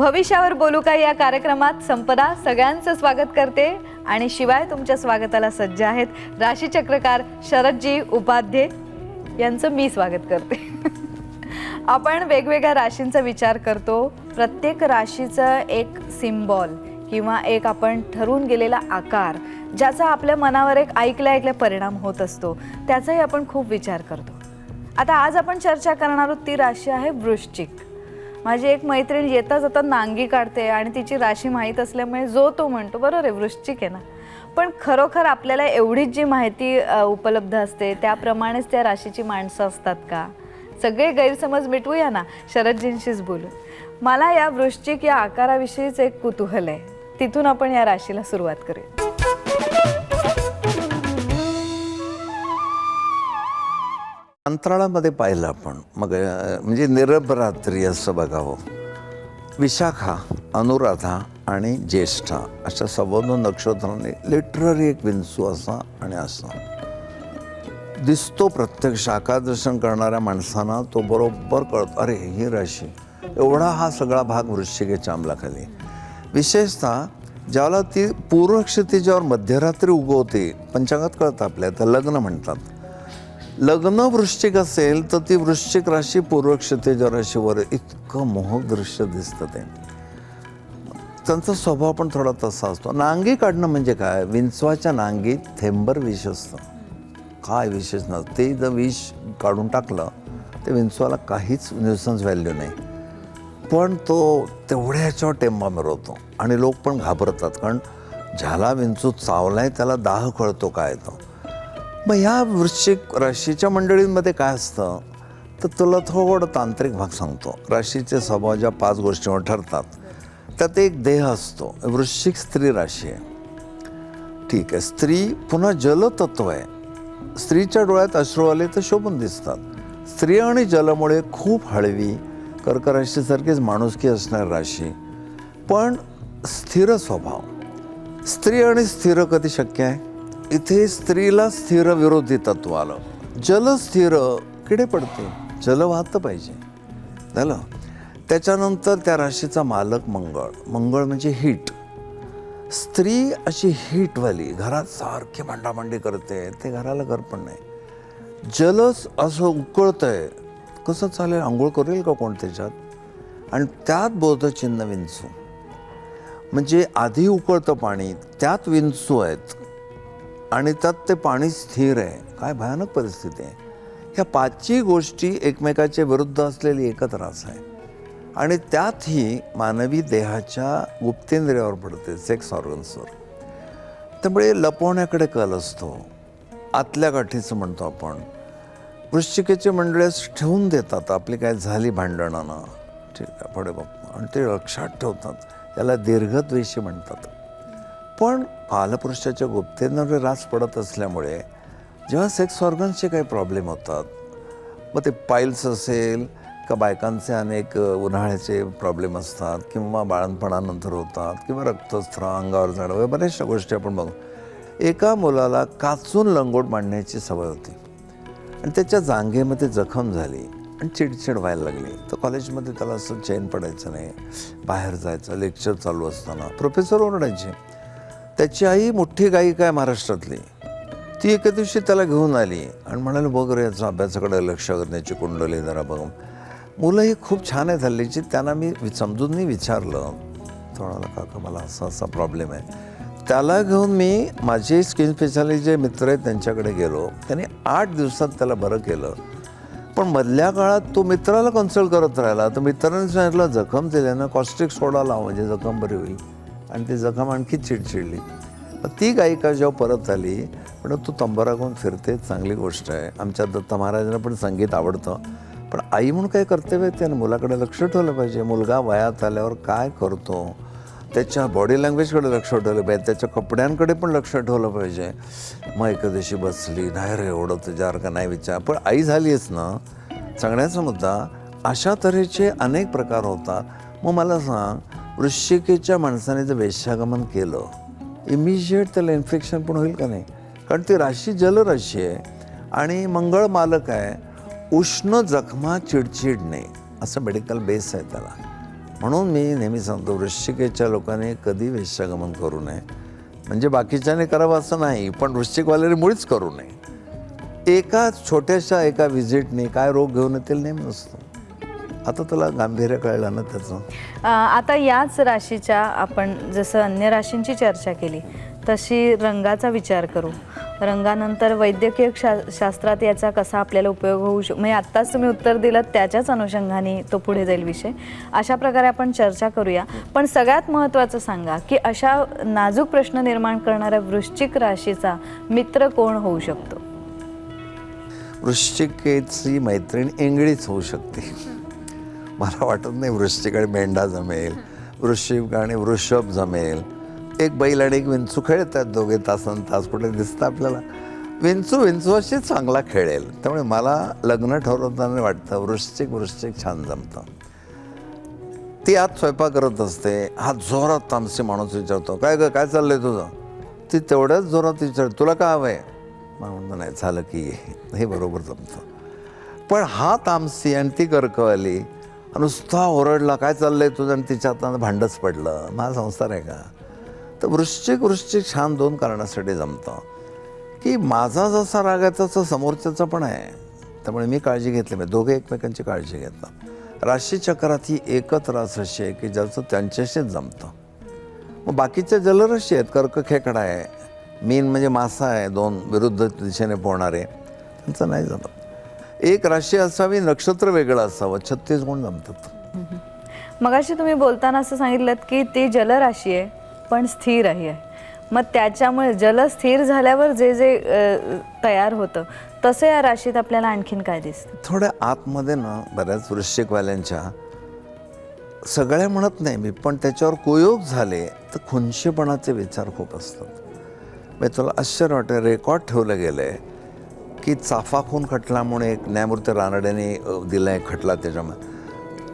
भविष्यावर बोलू का या कार्यक्रमात संपदा सगळ्यांचं स्वागत करते आणि शिवाय तुमच्या स्वागताला सज्ज आहेत राशीचक्रकार शरदजी उपाध्ये यांचं मी स्वागत करते। आपण वेगवेगळ्या राशींचा विचार करतो, प्रत्येक राशीचं एक सिम्बॉल किंवा एक आपण ठरवून गेलेला आकार ज्याचा आपल्या मनावर एक ऐकल्या परिणाम होत असतो, त्याचाही आपण खूप विचार करतो। आता आज आपण चर्चा करणार आहोत ती राशी आहे वृश्चिक। माझी एक मैत्रीण येता जाता नांगी काढते आणि तिची राशी माहीत असल्यामुळे जो तो म्हणतो बरोबर आहे वृश्चिक आहे ना, पण खरोखर आपल्याला एवढीच जी माहिती उपलब्ध असते त्याप्रमाणेच त्या राशीची माणसं असतात का? सगळे गैरसमज मिटवूया ना शरदजींशीच बोलून। मला या वृश्चिक या आकाराविषयीच एक कुतूहल आहे, तिथून आपण या राशीला सुरुवात करूया। अंतराळामध्ये पाहिलं आपण मग म्हणजे निरभरात्री असं बघावं। विशाखा, अनुराधा आणि ज्येष्ठा अशा 92 नक्षत्रांनी लिटररी एक विंचू असा आणि असा दिसतो। प्रत्यक्ष आकाशदर्शन करणाऱ्या माणसांना तो बरोबर कळतो, अरे ही राशी, एवढा हा सगळा भाग वृश्चिकेच्या अंमलाखाली। विशेषतः ज्याला ती पूर्व क्षितिजावर मध्यरात्री उगवते, पंचांगात कळतं आपल्या, तर लग्न म्हणतात। लग्न वृश्चिक असेल तर ती वृश्चिक राशी पूर्व क्षितिज राशीवर इतकं मोहक दृश्य दिसतं। ते त्यांचा स्वभाव पण थोडा तसा असतो। नांगी काढणं म्हणजे काय? विंचवाच्या नांगीत थेंबर विष असतं, काय विशेष नसतं। ते जर विष काढून टाकलं ते विंचवाला काहीच न्यूसन्स व्हॅल्यू नाही, पण तो तेवढ्या ह्याच्यावर टेंबा मिरवतो आणि लोक पण घाबरतात, कारण ज्याला विंचू चावलाय त्याला दाह कळतो काय तो। मग ह्या वृश्चिक राशीच्या मंडळींमध्ये काय असतं तर तुला थोडं तांत्रिक भाग सांगतो। राशीचे स्वभाव ज्या 5 गोष्टींवर ठरतात त्यात एक देह असतो। वृश्चिक स्त्री राशी आहे, ठीक आहे। स्त्री पुन्हा जलतत्व आहे, स्त्रीच्या डोळ्यात अश्रू आले तर शोभून दिसतात। स्त्री आणि जलमुळे खूप हळवी, कर्क राशीसारखीच माणुसकी असणारी राशी, पण स्थिर स्वभाव। स्त्री आणि स्थिर कधी शक्य आहे? इथे स्त्रीला स्थिर विरोधी तत्व आलं। जल स्थिर किडे पडते, जल वाहतं पाहिजे झालं। त्याच्यानंतर त्या राशीचा मालक मंगळ, मंगळ म्हणजे हीट। स्त्री अशी हीटवाली, घरात सारखी भांडाभांडी करते, ते घराला घर पण नाही। जलच असं उकळतंय, कसं चालेल? आंघोळ करेल का कोण त्याच्यात? आणि त्यात बोधचिन्ह विंचू, म्हणजे आधी उकळतं पाणी, त्यात विंचू आहेत आणि त्यात ते पाणी स्थिर आहे। काय भयानक परिस्थिती आहे। ह्या 5ही गोष्टी एकमेकाच्या विरुद्ध असलेली एकच रास आहे आणि त्यातही मानवी देहाच्या गुप्तेंद्रियावर पडते, सेक्स ऑर्गन्सवर। त्यामुळे लपवण्याकडे कल असतो, आतल्या गाठीचं म्हणतो आपण। वृश्चिकेचे मंडळीस ठेवून देतात, आपली काय झाली भांडणानं, ठीक आहे पुढे बघतो, आणि ते लक्षात ठेवतात, याला दीर्घद्वेषी म्हणतात। पण कालपुरुषाच्या गुप्तेंद्रियावर रास पडत असल्यामुळे जेव्हा सेक्स ऑर्गन्सचे काही प्रॉब्लेम होतात, मग ते पाईल्स असेल का बायकांचे अनेक उन्हाळ्याचे प्रॉब्लेम असतात किंवा बाळंतपणानंतर होतात किंवा रक्तस्राव, अंगावर जाणं वगैरे बऱ्याचशा गोष्टी आपण बघू। एका मुलाला काचून लंगोट मांडण्याची सवय होती आणि त्याच्या जांघेमध्ये जखम झाली आणि चिडचिड व्हायला लागली, तर कॉलेजमध्ये त्याला असं चैन पडायचं नाही, बाहेर जायचं, लेक्चर चालू असताना प्रोफेसर ओरडायचे। त्याची आई मोठी गायिका आहे महाराष्ट्रातली, ती एके दिवशी त्याला घेऊन आली आणि म्हणाले, बघ रे याचा अभ्यासाकडे लक्ष करण्याची कुंडली जरा बघून। मुलं ही खूप छान आहे हल्लीची, त्यांना मी समजून मी विचारलं, तो म्हणाला काका मला असा असा प्रॉब्लेम आहे। त्याला घेऊन मी माझे स्किन स्पेशालिस्ट जे मित्र आहेत त्यांच्याकडे गेलो, त्यांनी 8 दिवसात त्याला बरं केलं। पण मधल्या काळात तो मित्राला कन्सल्ट करत राहिला, तर मित्रांनी सांगितलं जखम दिल्यानं कॉस्टिक सोडा लाव म्हणजे जखम बरी होईल, आणि ती जखम आणखी चिडचिडली। ती गायिका जेव्हा परत आली, पण तू तंबारा घेऊन फिरते, चांगली गोष्ट आहे, आमच्या दत्त महाराजांना पण संगीत आवडतं, पण आई म्हणून काय कर्तव्य आहे, त्याने मुलाकडे लक्ष ठेवलं पाहिजे। मुलगा वयात आल्यावर काय करतो त्याच्या बॉडी लँग्वेजकडे लक्ष ठेवलं पाहिजे, त्याच्या कपड्यांकडे पण लक्ष ठेवलं पाहिजे। मग एका दिवशी बसली, नाही रे एवढं तुझ्यासारखं नाही विचार, पण आई झालीच ना। सांगण्याचा मुद्दा, अशा तऱ्हेचे अनेक प्रकार होतात। मग मला सांग, वृश्चिकेच्या माणसाने जर वेश्यागमन केलं, इमिजिएट त्याला इन्फेक्शन पण होईल का नाही? कारण ती राशी जलराशी आहे आणि मंगळ मालक आहे। उष्ण जखमा चिडचिड नाही असं मेडिकल बेस आहे त्याला। म्हणून मी नेहमी सांगतो वृश्चिकेच्या लोकांनी कधी वेश्यागमन करू नये. म्हणजे बाकीच्याने करावं असं नाही, पण वृश्चिकवाल्याने मुळीच करू नये. एका छोट्याशा एका व्हिजिटने काय रोग घेऊन येतील नेहमी नसतो. आता तुला गांभीर्य कळलं ना त्याचं. आता याच राशीच्या आपण जसं अन्य राशींची चर्चा केली तशी रंगाचा विचार करू. रंगानंतर वैद्यकीय शास्त्रात याचा कसा आपल्याला उपयोग होऊ शकतो, म्हणजे आत्ताच तुम्ही उत्तर दिलं त्याच्याच अनुषंगाने तो पुढे जाईल विषय. अशा प्रकारे आपण चर्चा करूया. पण सगळ्यात महत्त्वाचं सांगा की अशा नाजूक प्रश्न निर्माण करणाऱ्या वृश्चिक राशीचा मित्र कोण होऊ शकतो? वृश्चिकेची मैत्रीण इंगळीच होऊ शकते. मला वाटत नाही वृश्चिक आणि मेंढा जमेल, वृश्चिक आणि वृषभ जमेल. एक बैल आणि एक विंचू खेळतात दोघे तासन तास, कुठे दिसतं आपल्याला. विंचूशी चांगला खेळेल. त्यामुळे मला लग्न ठरवताना वाटतं वृश्चिक छान जमतं. ती आत स्वयंपाक करत असते, हा जोरात तामसी माणूस विचारतो, काय ग काय चाललंय तुझं? ती तेवढ्याच जोरात विचारते, तुला काय हवंय? मला म्हणतो नाही झालं की हे बरोबर जमतं. पण हा तामसी आणि ती कर्कवाली नुसता ओरडला, काय चाललंय तुझं, आणि तिच्या हातानं भांडच पडलं, माझा संसार आहे का? तर वृश्चिक छान दोन कारणासाठी जमतं की माझा जसा राग आहे तसा समोरच्याचा पण आहे. त्यामुळे मी काळजी घेतली पाहिजे, दोघे एकमेकांची काळजी घेतात. राशीचक्रात ही एकच रास अशी आहे की ज्याचं त्यांच्याशीच जमतं. मग बाकीच्या जलराशी आहेत, कर्क खेकडा आहे, मीन म्हणजे मासा आहे, दोन विरुद्ध दिशेने पोहणारे, त्यांचं नाही जमत. एक राशी असावी, नक्षत्र वेगळं असावं, 36 गुण जमतात. मगाशी तुम्ही बोलताना असं सांगितलं की ती जलराशी आहे पण स्थिर आहे. मग त्याच्यामुळे जल स्थिर झाल्यावर जे जे तयार होतं तसं या राशीत आपल्याला आणखीन काय दिसतं? थोड्या आतमध्ये ना बऱ्याच वृश्चिकवाल्यांच्या, सगळ्या म्हणत नाही मी, पण त्याच्यावर कुयोग झाले तर खुंशीपणाचे विचार खूप असतात. म्हणजे तुला आश्चर्य वाटतं, रेकॉर्ड ठेवलं गेलं आहे की चाफा खून खटल्यामुळे एक न्यायमूर्ती रानडेने दिला आहे खटला. त्याच्यामध्ये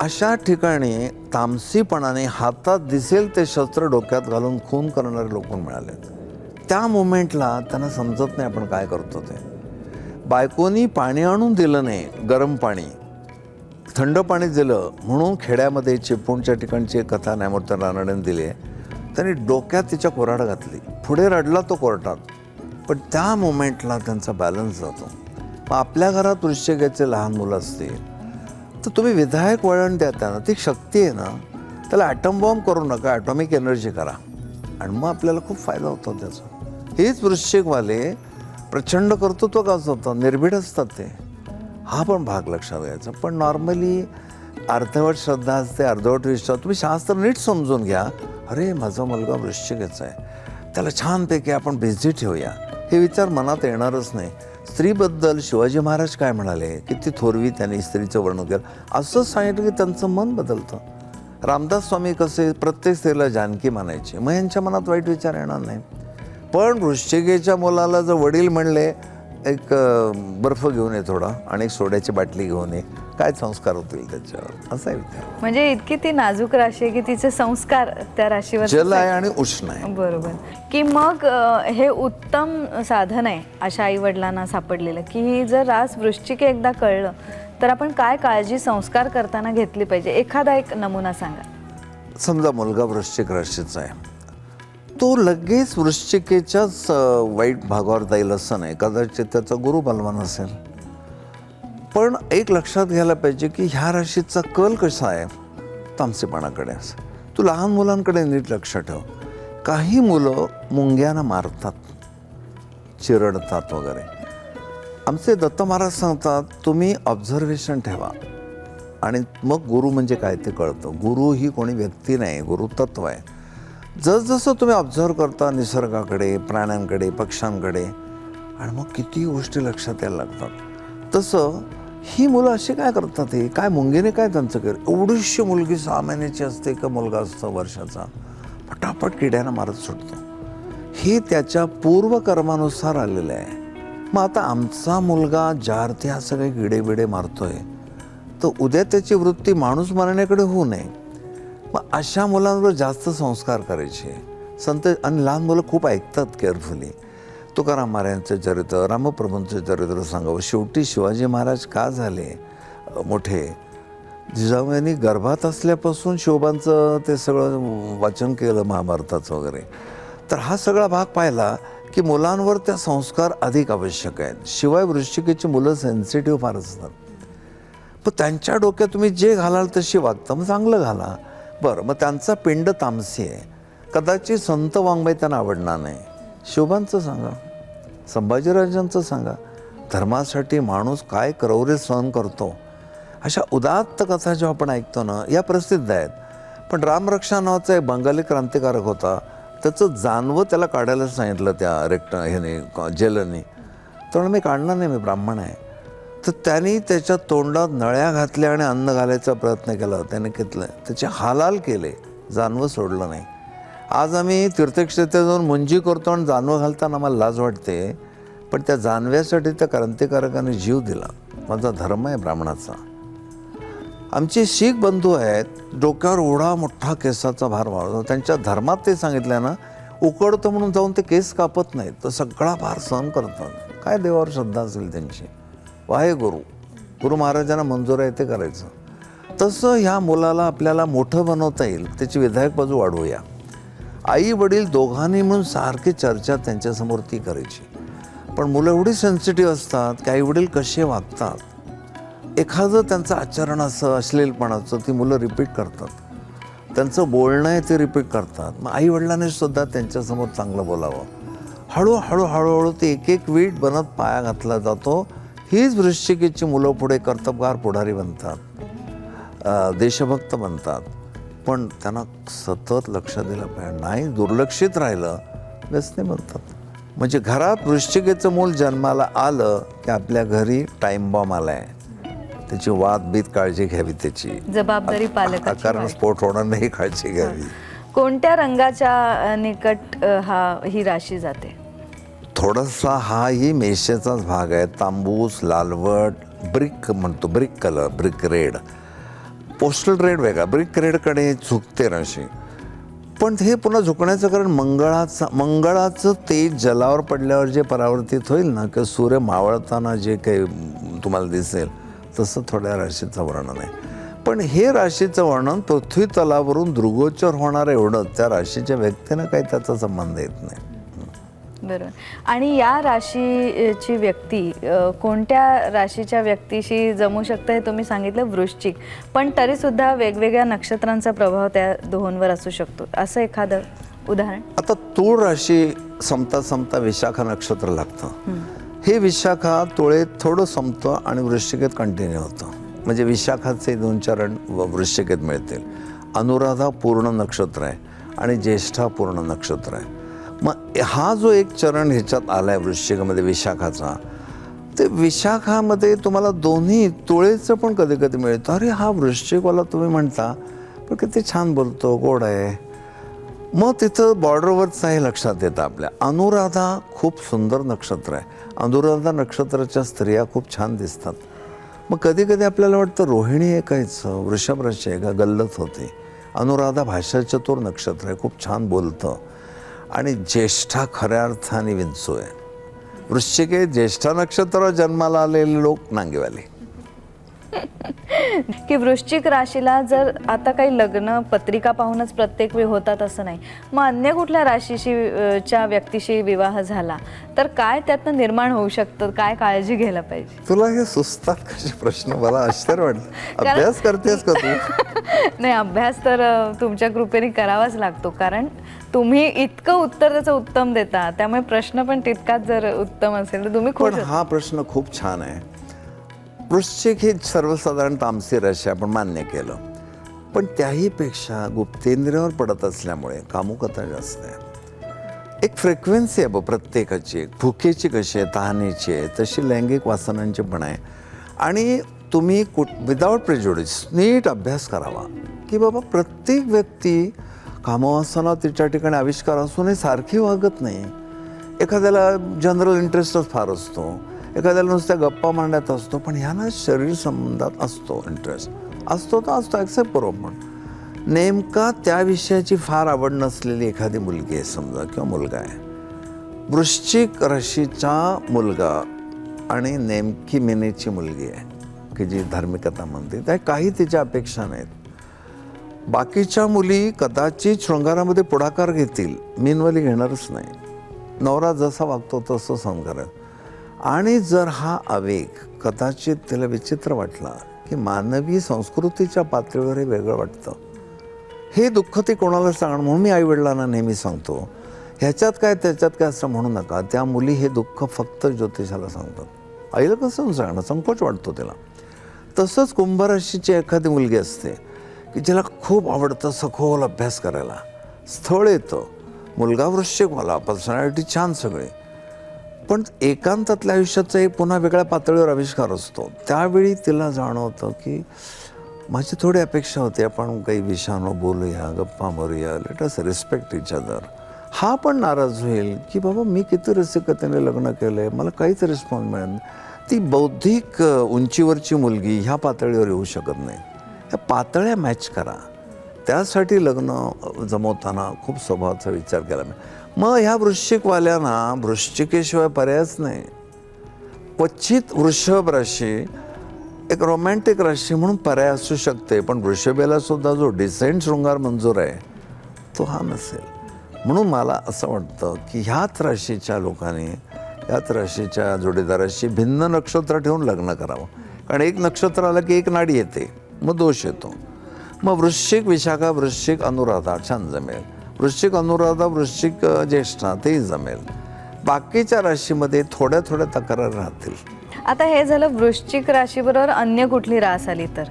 अशा ठिकाणी तामसीपणाने हातात दिसेल ते शस्त्र डोक्यात घालून खून करणारे लोक मिळाले. त्या मोमेंटला त्यांना समजत नाही आपण काय करतो ते. बायकोनी पाणी आणून दिलं नाही, गरम पाणी, थंड पाणी दिलं म्हणून खेड्यामध्ये चिपळूणच्या ठिकाणची एक कथा न्यायमूर्ती रानडेने दिली आहे. त्यांनी डोक्यात तिच्या कोराड घातली, पुढे रडला तो कोर्टात, पण त्या मोमेंटला त्यांचा बॅलन्स जातो. मग आपल्या घरात वृश्चिकाचे लहान मुलं असतील तर तुम्ही विधायक वळण द्या त्यांना, ती शक्ती आहे ना, त्याला ॲटम बॉम्ब करू नका, ॲटॉमिक एनर्जी करा, आणि मग आपल्याला खूप फायदा होतो त्याचा. हेच वृश्चिकवाले प्रचंड कर्तृत्व कसं होतं, निर्भीड असतात ते. हा पण भाग लक्षात घ्यायचा. पण नॉर्मली अर्धवट श्रद्धा असते, अर्धवट विश्वास. तुम्ही शास्त्र नीट समजून घ्या. अरे माझा मुलगा वृश्चिकच आहे, त्याला छानपैकी आपण बिझी ठेवूया, हे विचार मनात येणारच नाही. स्त्रीबद्दल शिवाजी महाराज काय म्हणाले, किती थोरवी त्यांनी स्त्रीचं वर्णन केलं, असं सांगितलं की त्यांचं मन बदलतं. रामदास स्वामी कसे प्रत्येक स्त्रीला जानकी मानायचे, मग यांच्या मनात वाईट विचार येणार नाही. पण वृश्चिकेच्या मुलाला जर वडील म्हणले एक बर्फ घेऊन ये थोडा आणि एक सोड्याची बाटली घेऊन ये, काय संस्कार होतील त्याच्यावर, असा विचार. म्हणजे इतकी ती नाजूक राशी आहे की तिचे संस्कार त्या राशीवर जल आहे आणि उष्ण आहे. बरोबर. की मग हे उत्तम साधन आहे अशा आई वडिलांना सापडलेलं की जर रास वृश्चिक एकदा कळलं तर आपण काय काळजी संस्कार करताना घेतली पाहिजे. एखादा एक नमुना सांगा. समजा मुलगा वृश्चिक राशीचा आहे, तो लगेच वृश्चिकेच्याच वाईट भागावर जाईल असं नाही. कदाचित त्याचा गुरु बलवान असेल. पण एक लक्षात घ्यायला पाहिजे की ह्या राशीचा कल कसा आहे, तामसीपणाकडे. तू लहान मुलांकडे नीट लक्ष ठेव. काही मुलं मुंग्यांना मारतात, चिरडतात वगैरे. आमचे दत्त महाराज सांगतात तुम्ही ऑब्झर्वेशन ठेवा आणि मग गुरु म्हणजे काय ते कळतं. गुरु ही कोणी व्यक्ती नाही, गुरु तत्व आहे. जसजसं तुम्ही ऑब्झर्व करता निसर्गाकडे, प्राण्यांकडे, पक्ष्यांकडे, आणि मग किती गोष्टी लक्षात यायला लागतात. तसं ही मुलं अशी काय करतात, हे काय मुंगीने काय त्यांचं कर. एवढीशी मुलगी 6 महिन्याची असते का मुलगा असतो वर्षाचा, पटापट किड्यानं मारत सुटतो. हे त्याच्या पूर्वकर्मानुसार आलेलं आहे. मग आता आमचा मुलगा ज्यार्थी हा सगळे किडे बिडे मारतोय तर उद्या त्याची वृत्ती माणूस मारण्याकडे होऊ नये. मग अशा मुलांवर जास्त संस्कार करायचे. संत आणि लहान मुलं खूप ऐकतात केअरफुली. तुकाराम महाराजांचं चरित्र, रामप्रभूंचं चरित्र सांगावं. शेवटी शिवाजी महाराज का झाले मोठे, जिजाऊयांनी गर्भात असल्यापासून शिवबांचं ते सगळं वाचन केलं महाभारताचं वगैरे. तर हा सगळा भाग पाहिला की मुलांवर त्या संस्कार अधिक आवश्यक आहेत. शिवाय वृश्चिकेची मुलं सेन्सिटिव्ह फार असतात. पण त्यांच्या डोक्यात तुम्ही जे घालाल तशी वागता, मग चांगलं घाला. बरं, मग त्यांचा पिंड तामसी आहे, कदाचित संत वाङ्मय त्यांना आवडणार नाही. शिवबांचं सांगा, संभाजीराजांचं सांगा, धर्मासाठी माणूस काय क्रौर्य सहन करतो. अशा उदात्त कथा जेव्हा आपण ऐकतो ना, या प्रसिद्ध आहेत. पण रामरक्षा नावाचा एक बंगाली क्रांतिकारक होता, त्याचं जानवं त्याला काढायला सांगितलं त्या जेलनी. तर मी काढणार नाही, मी ब्राह्मण आहे. तर त्यांनी त्याच्या तोंडात नळ्या घातल्या आणि अन्न घालायचा प्रयत्न केला. त्याने घेतलं, त्याचे हालाल केले, जानवं सोडलं नाही. आज आम्ही तीर्थक्षेत्रात जाऊन मुंजी करतो आणि जानवं घालताना आम्हाला लाज वाटते, पण त्या जानव्यासाठी त्या क्रांतिकारकाने जीव दिला. माझा धर्म आहे ब्राह्मणाचा. आमचे शीख बंधू आहेत, डोक्यावर एवढा मोठा केसाचा भार वाढवतो. त्यांच्या धर्मात ते सांगितलं ना, उकडतं म्हणून जाऊन ते केस कापत नाहीत, तर सगळा भार सहन करतात. काय देवावर श्रद्धा असेल त्यांची. वाहे गुरु महाराजांना मंजूर आहे ते करायचं. तसं ह्या मुलाला आपल्याला मोठं बनवता येईल, त्याची विधायक बाजू वाढवूया. आई वडील दोघांनी म्हणून सारखी चर्चा त्यांच्यासमोर ती करायची. पण मुलं एवढी सेन्सिटिव्ह असतात की आई वडील कसे वागतात, एखादं त्यांचं आचरण असं अश्लीलपणाचं ती मुलं रिपीट करतात. त्यांचं बोलणं आहे ते रिपीट करतात. मग आई वडिलांनी सुद्धा त्यांच्यासमोर चांगलं बोलावं. हळूहळू ते एक एक वीट बनत पाया घातला जातो. हीच वृश्चिकेची मुलं पुढे कर्तबगार पुढारी बनतात, देशभक्त बनतात. पण त्यांना सतत लक्ष दिलं पाहिजे. नाही, दुर्लक्षित राहिलं व्यसनी बनतात. म्हणजे घरात वृश्चिकेचं मूल जन्माला आलं की आपल्या घरी टाईम बॉम्ब आला आहे. त्याची वादबीत काळजी घ्यावी, त्याची जबाबदारी पालकाची. कारण स्फोट होणार नाही, काळजी घ्यावी. कोणत्या रंगाच्या निकट ही राशी जाते? थोडासा हाही मेषेचाच भाग आहे. तांबूस, लालवट, ब्रिक म्हणतो, brick colour, brick red. Postal red वेगळा, ब्रिक रेडकडे झुकते राशी. पण हे पुन्हा झुकण्याचं कारण मंगळाचं तेज जलावर पडल्यावर जे परावर्तित होईल ना, किंवा सूर्य मावळताना जे काही तुम्हाला दिसेल, तसं थोड्या राशीचं वर्णन आहे. पण हे राशीचं वर्णन पृथ्वी तलावरून दृगोचर होणार एवढं, त्या राशीच्या व्यक्तीनं काही त्याचा संबंध येत नाही. बरोबर. आणि या राशीची व्यक्ती कोणत्या राशीच्या व्यक्तीशी जमू शकतं हे तुम्ही सांगितलं, वृश्चिक. पण तरीसुद्धा वेगवेगळ्या नक्षत्रांचा प्रभाव त्या दोहोंवर असू शकतो, असं एखादं उदाहरण? आता तूळ राशी संपता विशाखा नक्षत्र लागतं. हे विशाखा तुळेत थोडं संपतं आणि वृश्चिकेत कंटिन्यू होतं. म्हणजे विशाखाचे 2 चरण वृश्चिकेत मिळतील. अनुराधा पूर्ण नक्षत्र आहे आणि ज्येष्ठा पूर्ण नक्षत्र आहे. मग हा जो एक चरण ह्याच्यात आला आहे वृश्चिकामध्ये विशाखाचा, ते विशाखामध्ये तुम्हाला दोन्ही तुळेचं पण कधी कधी मिळतं. अरे हा वृश्चिकवाला तुम्ही म्हणता, पण किती छान बोलतो, गोड आहे. मग तिथं बॉर्डरवरचाही लक्षात येतं आपल्या. अनुराधा खूप सुंदर नक्षत्र आहे. अनुराधा नक्षत्राच्या स्त्रिया खूप छान दिसतात. मग कधी कधी आपल्याला वाटतं रोहिणी ऐकायचं, वृषभ राशी आहे का, गल्लत होते. अनुराधा भाषाचतुर नक्षत्र आहे, खूप छान बोलतं. आणि ज्येष्ठा खऱ्या अर्थाने विंचू आहे. वृश्चिके ज्येष्ठा नक्षत्रावर जन्माला आलेले लोक नांगेवाले. की वृश्चिक राशीला जर आता काही लग्न पत्रिका पाहूनच प्रत्येक वेळ होतात असं नाही, मग अन्य कुठल्या राशीच्या व्यक्तीशी विवाह झाला तर काय त्यातनं निर्माण होऊ शकतं, काय काळजी घ्यायला पाहिजे? तुला हे सुचतात कसे प्रश्न, मला आश्चर्य वाटलं. अभ्यास करतेस का तू? नाही, अभ्यास तर तुमच्या कृपेने करावाच लागतो, कारण तुम्ही इतकं उत्तर त्याचं उत्तम देता, त्यामुळे प्रश्न पण तितकाच जर उत्तम असेल तर तुम्ही पण हा प्रश्न खूप छान आहे. वृश्चिक ही सर्वसाधारण तामसी राशी आपण मान्य केलं, पण त्याहीपेक्षा गुप्तेंद्रियावर पडत असल्यामुळे कामुकता जास्त आहे. एक फ्रिक्वेन्सी आहे प्रत्येकाची. भुकेची कशी आहे, तहानेची आहे, तशी लैंगिक वासनांची पण आहे. आणि तुम्ही विदाउट प्रेज्युडिस नीट अभ्यास करावा की बाबा प्रत्येक व्यक्ती कामवासना तिच्या ठिकाणी आविष्कार असूनही सारखी वागत नाही. एखाद्याला जनरल इंटरेस्टच फार असतो, एखाद्याला नुसत्या गप्पा मांडण्यात असतो, पण ह्याला शरीर संबंधात असतो इंटरेस्ट, असतो तर असतो, ॲक्सेप्ट करू आपण. नेमका त्या विषयाची फार आवड नसलेली एखादी मुलगी आहे समजा, किंवा मुलगा आहे, वृश्चिक राशीचा मुलगा आणि नेमकी मिनेची मुलगी आहे, की जी धार्मिकता म्हणते त्या काही तिच्या अपेक्षा नाहीत. बाकीच्या मुली कदाचित शृंगारामध्ये पुढाकार घेतील, मीनवाली घेणारच नाही. नवरा जसा वागतो तसं संस्कार आहे. आणि जर हा आवेग कदाचित तिला विचित्र वाटला की मानवी संस्कृतीच्या पातळीवर हे वेगळं वाटतं, हे दुःख ते कोणाला सांगणं. म्हणून मी आईवडिलांना नेहमी सांगतो, ह्याच्यात काय त्याच्यात काय असं म्हणू नका. त्या मुली हे दुःख फक्त ज्योतिषाला सांगतात. आईला कसं सांगणं, संकोच वाटतो तिला. तसंच कुंभ राशीची एखादी मुलगी असते की जिला खूप आवडतं सखोल अभ्यास करायला. स्थळ येतं, मुलगा वृश्चिकवाला, पर्सनॅलिटी छान सगळे, पण एकांतातल्या आयुष्याचा एक पुन्हा वेगळ्या पातळीवर आविष्कार असतो. त्यावेळी तिला जाणवतं की माझी थोडी अपेक्षा होती, आपण काही विषयानं बोलूया, गप्पा मारूया, let us respect each other. हा पण नाराज होईल की बाबा मी किती रसिकतेने लग्न केलं आहे, मला काहीच रिस्पॉन्स मिळेल. ती बौद्धिक उंचीवरची मुलगी ह्या पातळीवर येऊ शकत नाही. ह्या पातळ्या मॅच करा. त्यासाठी लग्न जमवताना खूप स्वभावाचा विचार केला मी. मग ह्या वृश्चिकवाल्यांना वृश्चिकेशिवाय पर्यायच नाही. क्वचित वृषभ राशी एक रोमॅन्टिक राशी म्हणून पर्याय असू शकते, पण वृषभेला सुद्धा जो डिसेंट शृंगार मंजूर आहे तो हा नसेल. म्हणून मला असं वाटतं की ह्याच राशीच्या लोकांनी, ह्याच राशीच्या जोडीदाराशी भिन्न नक्षत्र ठेवून लग्न करावं. कारण एक नक्षत्र आलं की एक नाडी येते, मग दोष येतो. मग वृश्चिक विशाखा, वृश्चिक अनुराधा छान जमेल. वृश्चिक अनुराधा, वृश्चिक ज्येष्ठा तेही जमेल. बाकीच्या राशीमध्ये थोड्या थोड्या तक्रार राहतील. आता हे झालं वृश्चिक राशीबरोबर अन्य कुठली रास आली तर,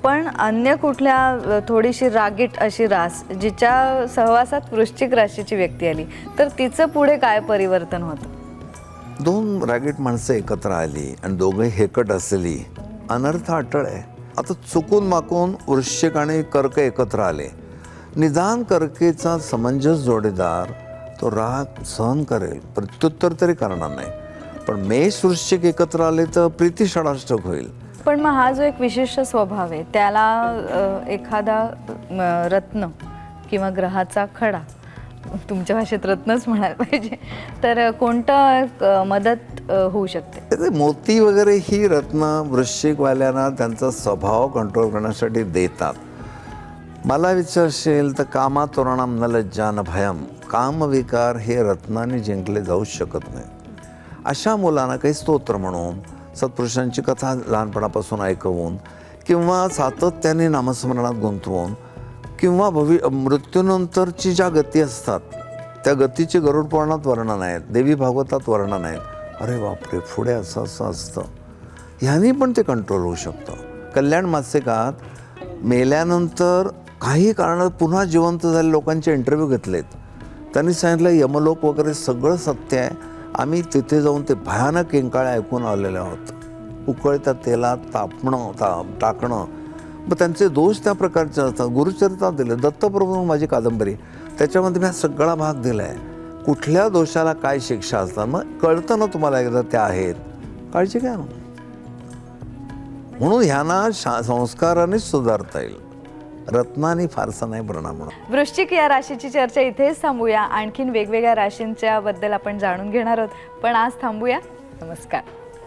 पण अन्य कुठल्या थोडीशी रागीट अशी रास जिच्या सहवासात वृश्चिक राशीची व्यक्ती आली तर तिचं पुढे काय परिवर्तन होतं? दोन रागीट माणसं एकत्र आली आणि दोघे हेकट असली, अनर्थ अटळ आहे. आता चुकून माकून वृश्चिक आणि कर्क एकत्र आले, निदान कर्केचा समंजस जोडीदार तो राग सहन करेल, प्रत्युत्तर तरी करणार नाही. पण मेष वृश्चिक एकत्र आले तर प्रीती षडाष्टक होईल. पण मग हा जो एक विशिष्ट स्वभाव आहे त्याला एखादा रत्न किंवा ग्रहाचा खडा, तुमच्या भाषेत रत्नच म्हणायला पाहिजे, तर कोणतं मदत होऊ शकते? ते मोती वगैरे ही रत्न वृश्चिकवाल्यांना त्यांचा स्वभाव कंट्रोल करण्यासाठी देतात. मला विचार असेल तर कामातोरणाम न लज्जा न भयम, कामविकार हे रत्नाने जिंकले जाऊ शकत नाही. अशा मुलांना काही स्तोत्र म्हणून, सत्पुरुषांची कथा लहानपणापासून ऐकवून किंवा सातत्याने नामस्मरणात गुंतवून किंवा मृत्यूनंतरची ज्या गती असतात त्या गतीचे गरुड पुराणात वर्णन आहेत, देवी भागवतात वर्णन आहेत. अरे बापरे, पुढे असं असं असतं, ह्यानी पण ते कंट्रोल होऊ शकतं. कल्याण मासिकात मेल्यानंतर काही कारणात पुन्हा जिवंत झालेल्या लोकांचे इंटरव्ह्यू घेतलेत. त्यांनी सांगितलं यमलोक वगैरे सगळं सत्य आहे, आम्ही तिथे जाऊन ते भयानक किंकाळे ऐकून आलेले आहोत. उकळत्या तेलात टाकणं, मग त्यांचे दोष त्या प्रकारचे असतात. गुरुचरित्रात दिले, दत्तप्रभू माझी कादंबरी, त्याच्यामध्ये मी हा सगळा भाग दिला आहे. कुठल्या दोषाला काय शिक्षा असतात मग कळतं ना तुम्हाला एकदा त्या आहेत. काळजी घ्या ना. म्हणून ह्यांना संस्कारानेच सुधारता येईल, रत्नानी फारसा नाही परिणाम होणार. वृश्चिक या राशीची चर्चा इथेच थांबूया. आणखीन वेगवेगळ्या राशींच्या बद्दल आपण जाणून घेणार आहोत, पण आज थांबूया. नमस्कार.